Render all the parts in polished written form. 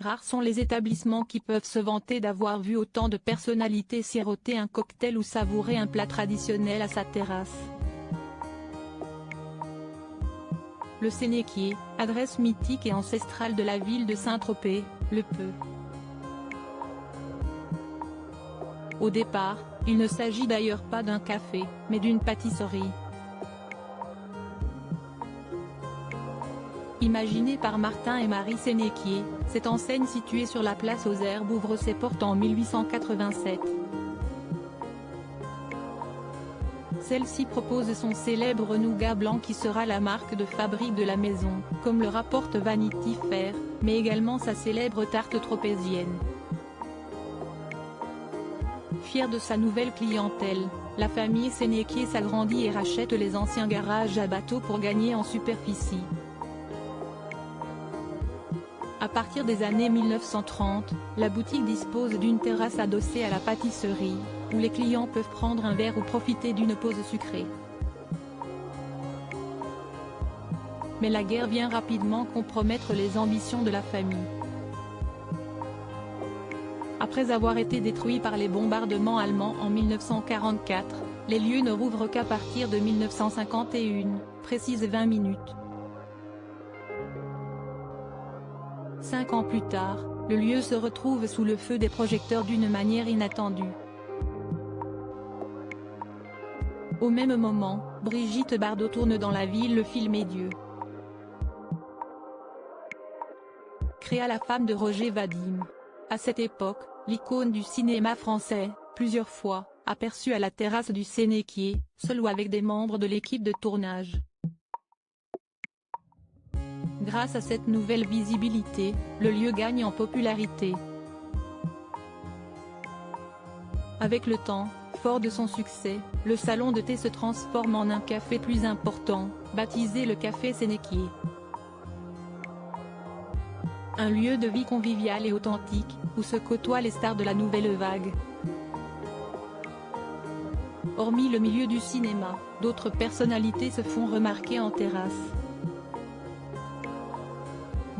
rares sont les établissements qui peuvent se vanter d'avoir vu autant de personnalités siroter un cocktail ou savourer un plat traditionnel à sa terrasse. Le Sénéquier, adresse mythique et ancestrale de la ville de Saint-Tropez, le peut. Au départ, il ne s'agit d'ailleurs pas d'un café, mais d'une pâtisserie. Imaginée par Martin et Marie Sénéquier, cette enseigne située sur la place aux Herbes ouvre ses portes en 1887. Celle-ci propose son célèbre nougat blanc qui sera la marque de fabrique de la maison, comme le rapporte Vanity Fair, mais également sa célèbre tarte tropézienne. Fière de sa nouvelle clientèle, la famille Sénéquier s'agrandit et rachète les anciens garages à bateaux pour gagner en superficie. À partir des années 1930, la boutique dispose d'une terrasse adossée à la pâtisserie, où les clients peuvent prendre un verre ou profiter d'une pause sucrée. Mais la guerre vient rapidement compromettre les ambitions de la famille. Après avoir été détruits par les bombardements allemands en 1944, les lieux ne rouvrent qu'à partir de 1951, précise 20 minutes. 5 ans plus tard, le lieu se retrouve sous le feu des projecteurs d'une manière inattendue. Au même moment, Brigitte Bardot tourne dans la ville le film Dieu. Créa la femme de Roger Vadim. À cette époque, l'icône du cinéma français, plusieurs fois, aperçue à la terrasse du Sénéquier, seul ou avec des membres de l'équipe de tournage. Grâce à cette nouvelle visibilité, le lieu gagne en popularité. Avec le temps, fort de son succès, le salon de thé se transforme en un café plus important, baptisé le Café Sénéquier. Un lieu de vie convivial et authentique, où se côtoient les stars de la nouvelle vague. Hormis le milieu du cinéma, d'autres personnalités se font remarquer en terrasse.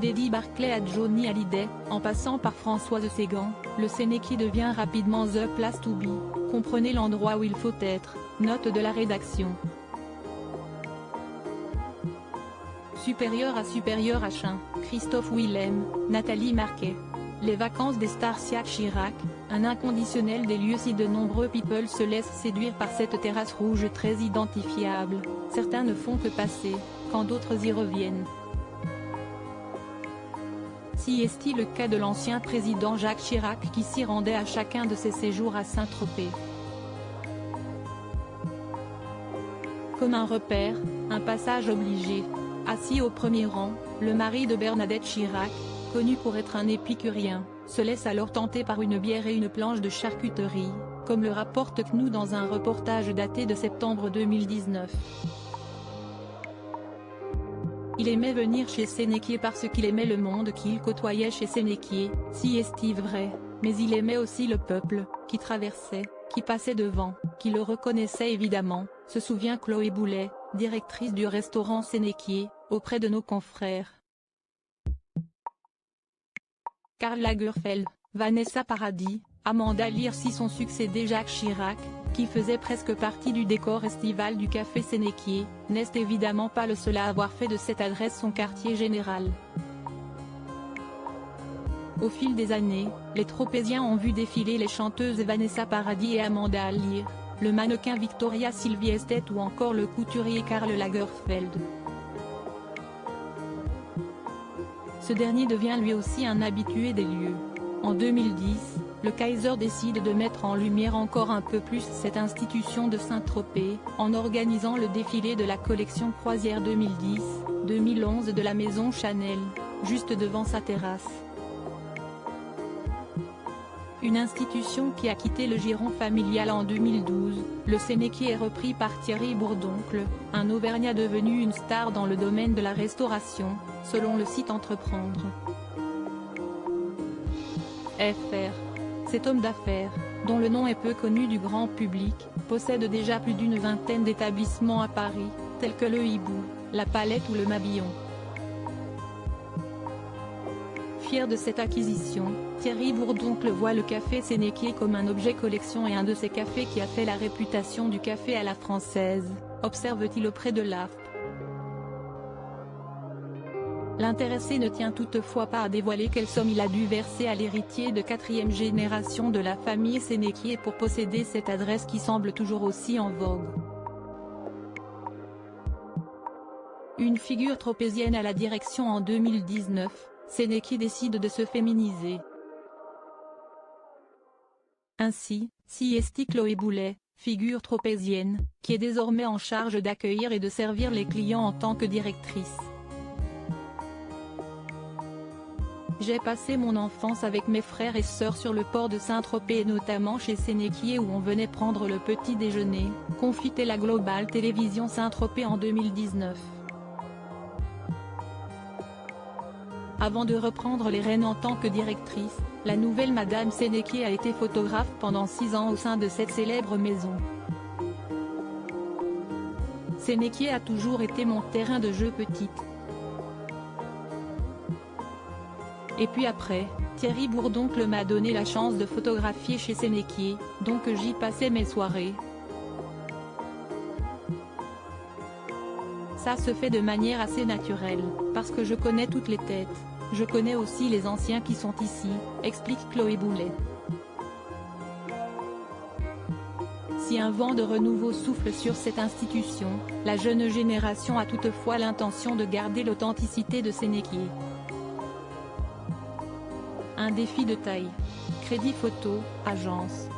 d'Eddie Barclay à Johnny Hallyday, en passant par Françoise Ségan, le Sénéquier devient rapidement The Place to Be, comprenez l'endroit où il faut être, note de la rédaction. Supérieur à Chin, Christophe Willem, Nathalie Marquet. Les vacances des stars Jacques Chirac, un inconditionnel des lieux si de nombreux people se laissent séduire par cette terrasse rouge très identifiable, certains ne font que passer, quand d'autres y reviennent. Si est-il le cas de l'ancien président Jacques Chirac qui s'y rendait à chacun de ses séjours à Saint-Tropez. Comme un repère, un passage obligé. Assis au premier rang, le mari de Bernadette Chirac, connu pour être un épicurien, se laisse alors tenter par une bière et une planche de charcuterie, comme le rapporte CNU dans un reportage daté de septembre 2019. Il aimait venir chez Sénéquier parce qu'il aimait le monde qu'il côtoyait chez Sénéquier, si est-il vrai, mais il aimait aussi le peuple, qui traversait, qui passait devant, qui le reconnaissait évidemment, se souvient Chloé Boulet, directrice du restaurant Sénéquier, auprès de nos confrères. Karl Lagerfeld, Vanessa Paradis, Amanda Lear si son succédé Jacques Chirac, qui faisait presque partie du décor estival du Café Sénéquier, n'est évidemment pas le seul à avoir fait de cette adresse son quartier général. Au fil des années, les Tropéziens ont vu défiler les chanteuses Vanessa Paradis et Amanda Lear, le mannequin Victoria Sylvie Estate ou encore le couturier Karl Lagerfeld. Ce dernier devient lui aussi un habitué des lieux. En 2010, le Kaiser décide de mettre en lumière encore un peu plus cette institution de Saint-Tropez, en organisant le défilé de la collection Croisière 2010-2011 de la maison Chanel, juste devant sa terrasse. Une institution qui a quitté le giron familial en 2012, le Sénéquier est repris par Thierry Bourdoncle, un Auvergnat devenu une star dans le domaine de la restauration, selon le site Entreprendre. Fr. Cet homme d'affaires, dont le nom est peu connu du grand public, possède déjà plus d'une vingtaine d'établissements à Paris, tels que le Hibou, la Palette ou le Mabillon. fier de cette acquisition, Thierry Bourdoncle voit le café Sénéquier comme un objet collection et un de ces cafés qui a fait la réputation du café à la française, observe-t-il auprès de l'AFP. L'intéressé ne tient toutefois pas à dévoiler quelle somme il a dû verser à l'héritier de 4e génération de la famille Sénéquier pour posséder cette adresse qui semble toujours aussi en vogue. Une figure tropézienne à la direction en 2019, Sénéquier décide de se féminiser. Ainsi, Siesti Chloé Boulet, figure tropézienne, qui est désormais en charge d'accueillir et de servir les clients en tant que directrice. J'ai passé mon enfance avec mes frères et sœurs sur le port de Saint-Tropez et notamment chez Sénéquier où on venait prendre le petit déjeuner, confie-t-elle à Global Télévision Saint-Tropez en 2019. Avant de reprendre les rênes en tant que directrice, la nouvelle Madame Sénéquier a été photographe pendant 6 ans au sein de cette célèbre maison. Sénéquier a toujours été mon terrain de jeu petite. Et puis après, Thierry Bourdoncle m'a donné la chance de photographier chez Sénéquier, donc j'y passais mes soirées. Ça se fait de manière assez naturelle, parce que je connais toutes les têtes, je connais aussi les anciens qui sont ici, explique Chloé Boulet. Si un vent de renouveau souffle sur cette institution, la jeune génération a toutefois l'intention de garder l'authenticité de Sénéquier. Un défi de taille. Crédit Photo, agence.